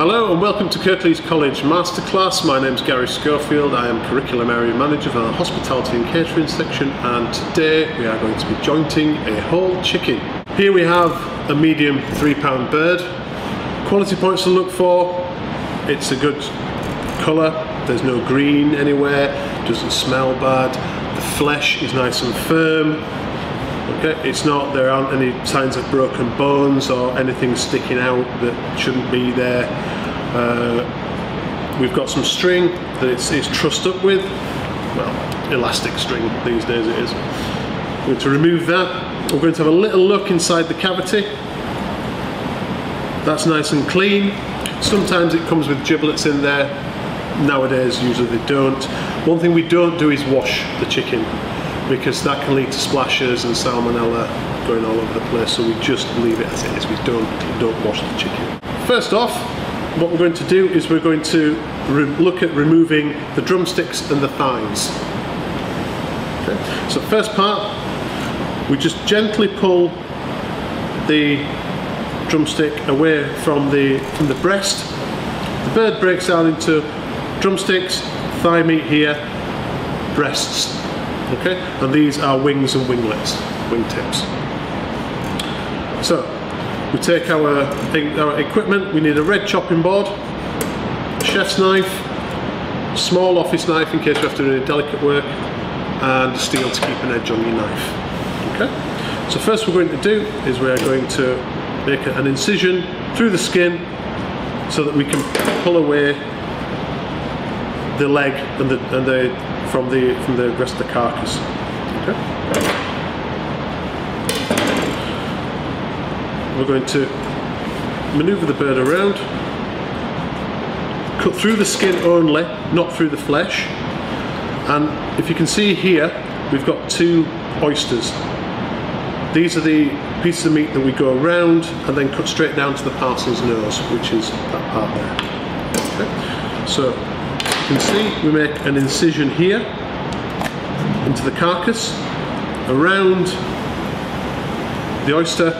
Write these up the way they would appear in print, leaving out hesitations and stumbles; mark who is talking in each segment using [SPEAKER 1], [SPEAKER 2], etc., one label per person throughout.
[SPEAKER 1] Hello and welcome to Kirklees College Masterclass. My name's Gary Scholfield. I am Curriculum Area Manager for the Hospitality and Catering section, and today we are going to be jointing a whole chicken. Here we have a medium £3 bird. Quality points to look for: it's a good colour, there's no green anywhere, doesn't smell bad, the flesh is nice and firm. Okay, there aren't any signs of broken bones or anything sticking out that shouldn't be there. We've got some string that it's trussed up with, well, elastic string these days it is. We're going to remove that. We're going to have a little look inside the cavity. That's nice and clean. Sometimes it comes with giblets in there. Nowadays usually they don't. One thing we don't do is wash the chicken, because that can lead to splashes and salmonella going all over the place, so we just leave it as it is. We don't wash the chicken. First off, what we're going to do is we're going to look at removing the drumsticks and the thighs. Okay. So first part, we just gently pull the drumstick away from the breast. The bird breaks down into drumsticks, thigh meat here, breasts. Okay, and these are wings and winglets, wingtips. So we take our equipment. We need a red chopping board, a chef's knife, a small office knife in case you have to do any delicate work, and steel to keep an edge on your knife. Okay, so first we're going to do is we are going to make an incision through the skin so that we can pull away the leg from the rest of the carcass. Okay. We're going to manoeuvre the bird around, cut through the skin only, not through the flesh. And if you can see here, we've got two oysters. These are the pieces of meat that we go around and then cut straight down to the parsel's nose, which is that part there. Okay. So you can see we make an incision here into the carcass, around the oyster,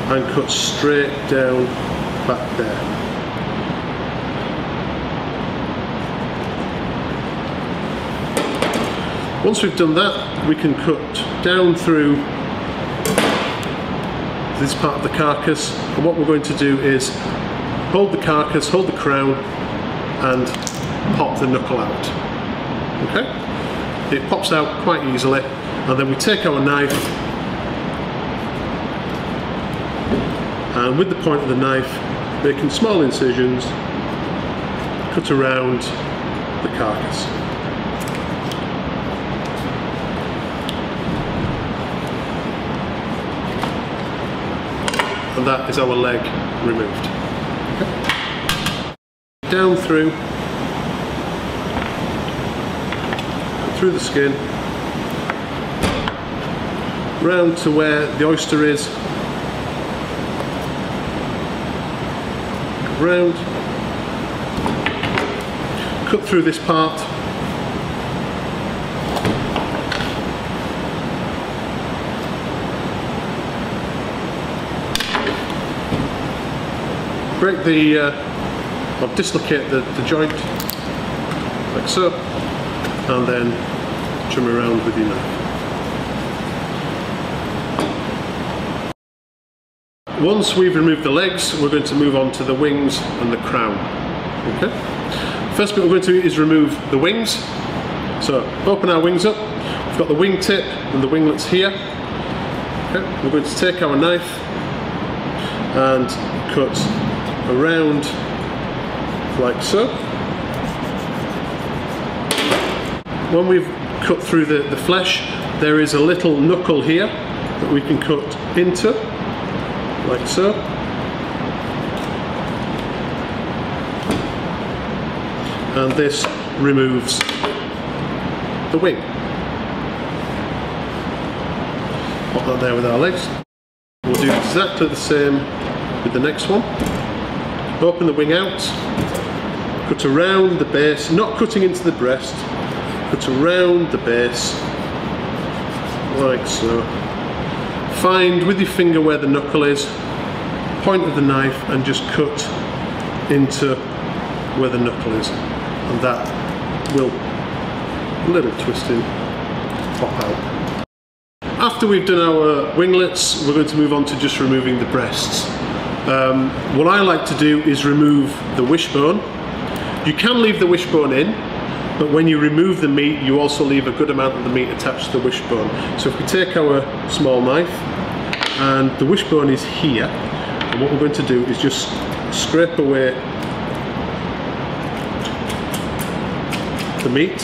[SPEAKER 1] and cut straight down back there. Once we've done that, we can cut down through this part of the carcass, and what we're going to do is hold the carcass, hold the crown, and pop the knuckle out. Okay? It pops out quite easily, and then we take our knife and with the point of the knife, making small incisions, cut around the carcass. And that is our leg removed. Okay. Down through the skin, round to where the oyster is, round, cut through this part, break or dislocate the joint like so, and then trim around with your knife. Once we've removed the legs, we're going to move on to the wings and the crown. Okay. First bit we're going to do is remove the wings. So open our wings up. We've got the wing tip and the winglets here. Okay. We're going to take our knife and cut around like so. When we've cut through the flesh, there is a little knuckle here that we can cut into, like so. And this removes the wing. Pop that there with our legs. We'll do exactly the same with the next one. Open the wing out, cut around the base, not cutting into the breast, cut around the base, like so. Find with your finger where the knuckle is, point of the knife and just cut into where the knuckle is, and that will, little twisting, pop out. After we've done our winglets, we're going to move on to just removing the breasts. What I like to do is remove the wishbone. You can leave the wishbone in, but when you remove the meat, you also leave a good amount of the meat attached to the wishbone. So if we take our small knife, and the wishbone is here, and what we're going to do is just scrape away the meat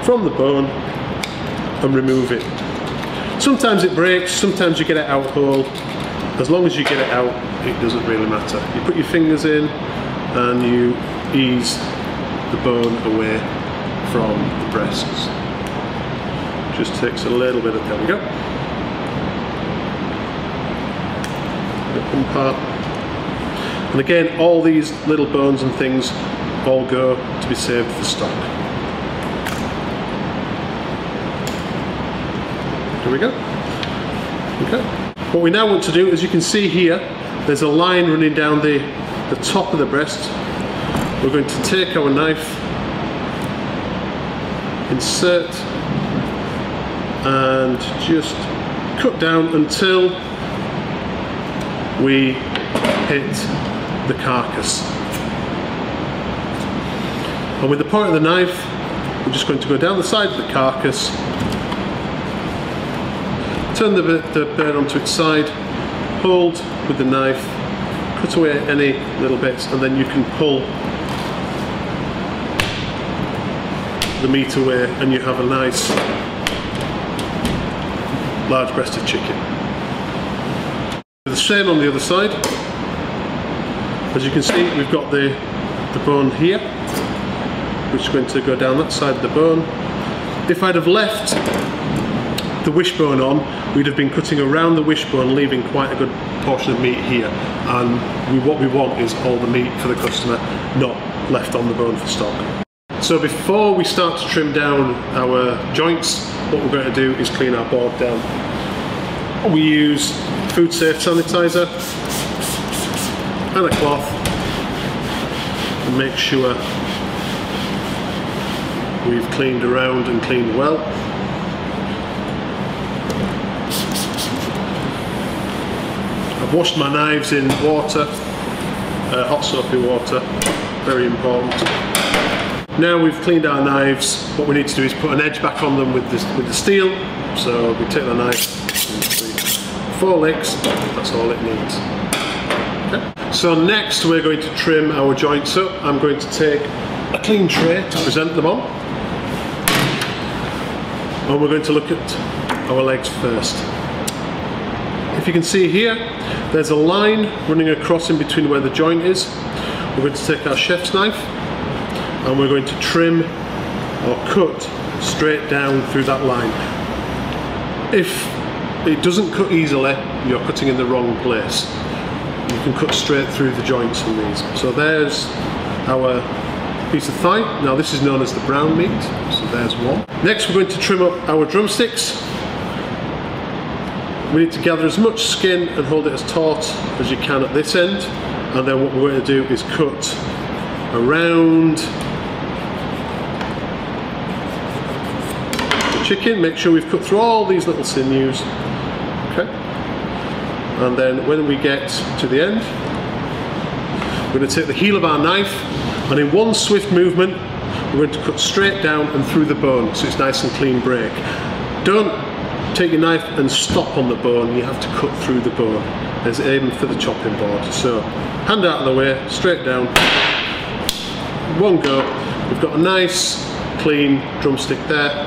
[SPEAKER 1] from the bone and remove it. Sometimes it breaks, sometimes you get it out whole. As long as you get it out, it doesn't really matter. You put your fingers in and you ease the bone away from the breasts. Just takes a little bit of, there we go. Open part. And again, all these little bones and things all go to be saved for stock. There we go. Okay. What we now want to do, as you can see here, there's a line running down the top of the breast. We're going to take our knife, insert, and just cut down until we hit the carcass. And with the point of the knife, we're just going to go down the side of the carcass, turn the bird onto its side, hold with the knife, cut away any little bits, and then you can pull the meat away and you have a nice large breasted chicken. The same on the other side. As you can see, we've got the bone here, which is going to go down that side of the bone. If I'd have left the wishbone on, we'd have been cutting around the wishbone, leaving quite a good portion of meat here, and what we want is all the meat for the customer, not left on the bone for stock. So before we start to trim down our joints, what we're going to do is clean our board down. We use food safe sanitizer and a cloth and make sure we've cleaned around and cleaned well. I've washed my knives in water, hot soapy water, very important. Now we've cleaned our knives, what we need to do is put an edge back on them with the steel. So we take the knife, 4 licks, that's all it needs. Okay. So next we're going to trim our joints up. I'm going to take a clean tray to present them on. And we're going to look at our legs first. If you can see here, there's a line running across in between where the joint is. We're going to take our chef's knife and we're going to trim or cut straight down through that line. If it doesn't cut easily, you're cutting in the wrong place. You can cut straight through the joints on these. So there's our piece of thigh. Now this is known as the brown meat, so there's one. Next we're going to trim up our drumsticks. We need to gather as much skin and hold it as taut as you can at this end, and then what we're going to do is cut around the chicken. Make sure we've cut through all these little sinews. Okay. And then when we get to the end, we're going to take the heel of our knife and in one swift movement we're going to cut straight down and through the bone so it's nice and clean break. Don't take your knife and stop on the bone, you have to cut through the bone. There's aim for the chopping board. So hand out of the way, straight down, one go. We've got a nice clean drumstick there,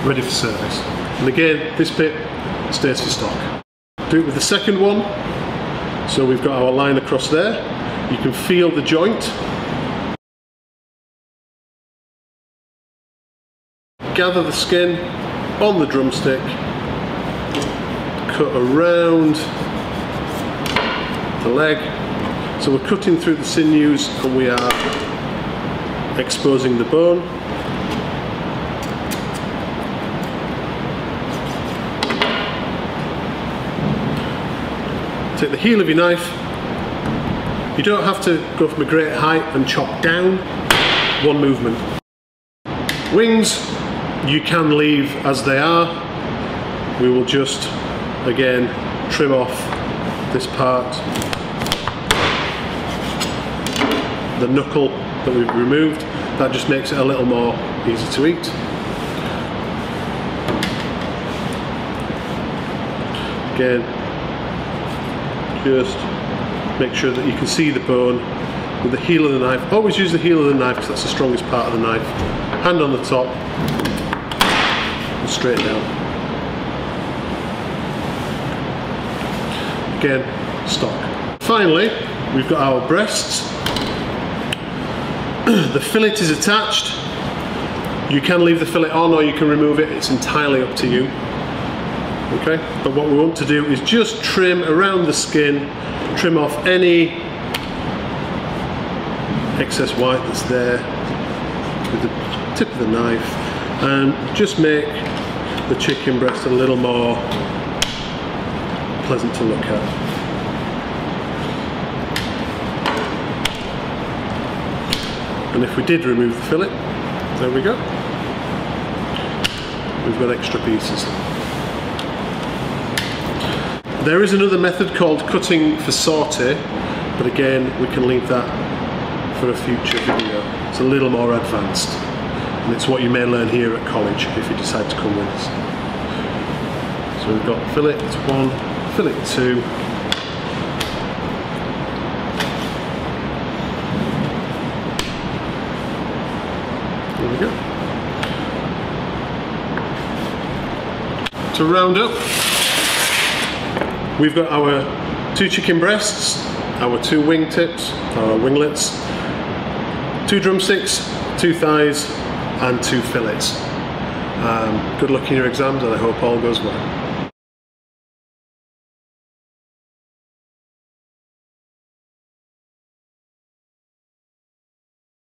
[SPEAKER 1] ready for service. And again, this bit stays for stock. Do it with the second one. So we've got our line across there. You can feel the joint. Gather the skin on the drumstick, cut around the leg. So we're cutting through the sinews and we are exposing the bone. Take the heel of your knife You don't have to go from a great height and chop down, one movement. Wings, you can leave as they are. We will just, again, trim off this part. The knuckle that we've removed, that just makes it a little more easy to eat. Again, just make sure that you can see the bone with the heel of the knife. Always use the heel of the knife because that's the strongest part of the knife. Hand on the top and straight down. Again, stock. Finally, we've got our breasts. The fillet is attached. You can leave the fillet on or you can remove it, it's entirely up to you. Okay, but what we want to do is just trim around the skin, trim off any excess white that's there with the tip of the knife, and just make the chicken breast a little more pleasant to look at. And if we did remove the fillet, there we go. We've got extra pieces. There is another method called cutting for sauté, but again, we can leave that for a future video. It's a little more advanced, and it's what you may learn here at college if you decide to come with us. So we've got fillet 1, fillet 2. There we go. To round up, we've got our 2 chicken breasts, our 2 wing tips, our winglets, 2 drumsticks, 2 thighs, and 2 fillets. Good luck in your exams, and I hope all goes well.